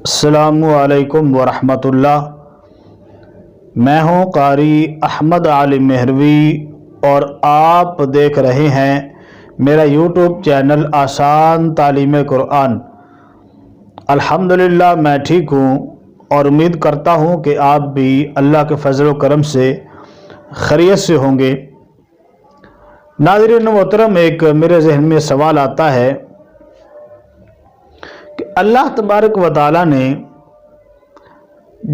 السلام علیکم ورحمۃ اللہ۔ میں ہوں قاری احمد علی مہروی اور آپ دیکھ رہے ہیں میرا یوٹیوب چینل آسان تعلیم قرآن۔ الحمدللہ میں ٹھیک ہوں اور امید کرتا ہوں کہ آپ بھی اللہ کے فضل و کرم سے خیریت سے ہوں گے۔ ناظرین محترم، ایک میرے ذہن میں سوال آتا ہے کہ اللہ تبارک و تعالیٰ نے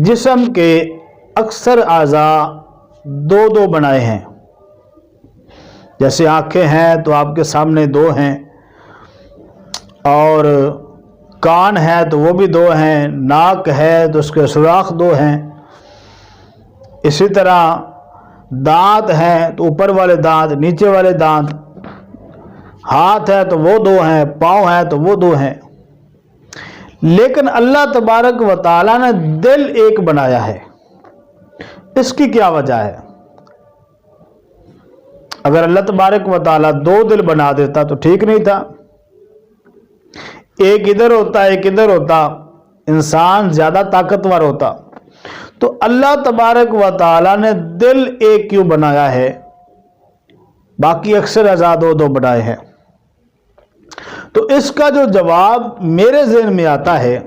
جسم کے اکثر اعضاء دو بنائے ہیں۔ جیسے آنکھیں ہیں تو آپ کے سامنے دو ہیں، اور کان ہے تو وہ بھی دو ہیں، ناک ہے تو اس کے سوراخ دو ہیں، اسی طرح دانت ہیں تو اوپر والے دانت، نیچے والے دانت، ہاتھ ہے تو وہ دو ہیں، پاؤں ہے تو وہ دو ہیں۔ لیکن اللہ تبارک و تعالیٰ نے دل ایک بنایا ہے۔ اس کی کیا وجہ ہے؟ اگر اللہ تبارک و تعالیٰ دو دل بنا دیتا تو ٹھیک نہیں تھا؟ ایک ادھر ہوتا ایک ادھر ہوتا، انسان زیادہ طاقتور ہوتا۔ تو اللہ تبارک و تعالیٰ نے دل ایک کیوں بنایا ہے، باقی اکثر اعضاء دو بنائے ہیں؟ تو اس کا جو جواب میرے ذہن میں آتا ہے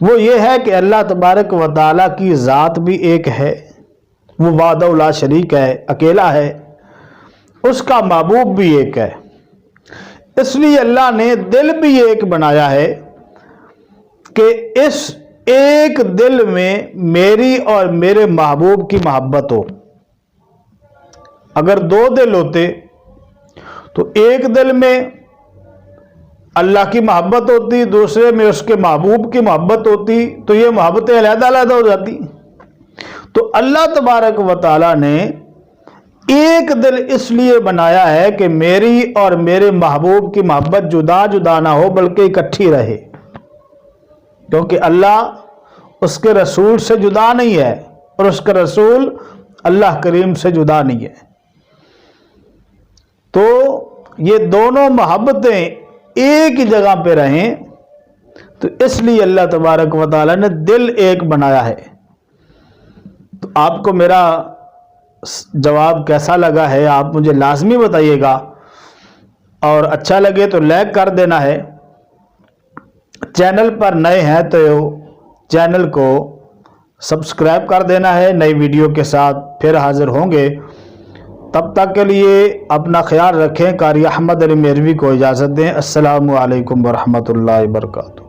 وہ یہ ہے کہ اللہ تبارک و تعالیٰ کی ذات بھی ایک ہے، وہ وحدہ لا شریک ہے، اکیلا ہے، اس کا محبوب بھی ایک ہے۔ اس لیے اللہ نے دل بھی ایک بنایا ہے کہ اس ایک دل میں میری اور میرے محبوب کی محبت ہو۔ اگر دو دل ہوتے تو ایک دل میں اللہ کی محبت ہوتی، دوسرے میں اس کے محبوب کی محبت ہوتی، تو یہ محبتیں علیحدہ علیحدہ ہو جاتی۔ تو اللہ تبارک و تعالیٰ نے ایک دل اس لیے بنایا ہے کہ میری اور میرے محبوب کی محبت جدا جدا نہ ہو بلکہ اکٹھی رہے، کیونکہ اللہ اس کے رسول سے جدا نہیں ہے اور اس کا رسول اللہ کریم سے جدا نہیں ہے۔ تو یہ دونوں محبتیں ایک ہی جگہ پہ رہیں، تو اس لیے اللہ تبارک و تعالیٰ نے دل ایک بنایا ہے۔ تو آپ کو میرا جواب کیسا لگا ہے آپ مجھے لازمی بتائیے گا، اور اچھا لگے تو لائک کر دینا ہے۔ چینل پر نئے ہیں تو چینل کو سبسکرائب کر دینا ہے۔ نئی ویڈیو کے ساتھ پھر حاضر ہوں گے، تب تک کے لیے اپنا خیال رکھیں۔ قاری احمد علی مہروی کو اجازت دیں۔ السلام علیکم ورحمۃ اللہ وبرکاتہ۔